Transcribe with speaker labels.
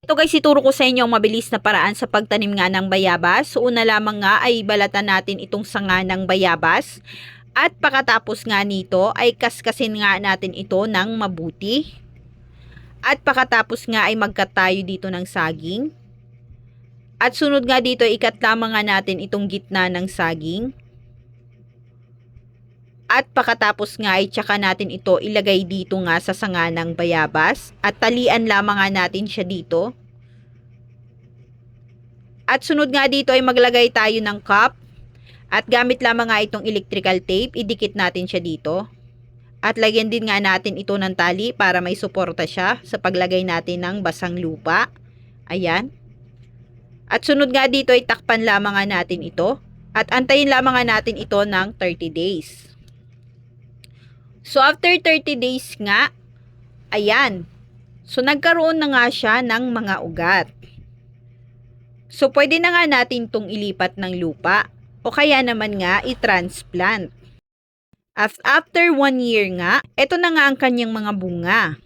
Speaker 1: Ito guys, ituro ko sa inyo ang mabilis na paraan sa pagtanim nga ng bayabas. So una lamang nga ay balatan natin itong sanga ng bayabas. At pagkatapos nga nito ay kaskasin nga natin ito ng mabuti. At pagkatapos nga ay magkat tayo dito ng saging. At sunod nga dito, ikat lamang nga natin itong gitna ng saging. At pagkatapos nga ay tsaka natin ito ilagay dito nga sa sanga ng bayabas. At talian lamang nga natin siya dito. At sunod nga dito ay maglagay tayo ng cup. At gamit lamang nga itong electrical tape, idikit natin siya dito. At lagyan din nga natin ito ng tali para may suporta siya sa paglagay natin ng basang lupa. Ayan. At sunod nga dito ay takpan lamang nga natin ito. At antayin lamang nga natin ito ng 30 days. So after 30 days nga, ayan. So nagkaroon na nga siya ng mga ugat. So pwede na nga natin itong ilipat ng lupa. O kaya naman nga i-transplant. After 1 year nga, ito na nga ang kanyang mga bunga.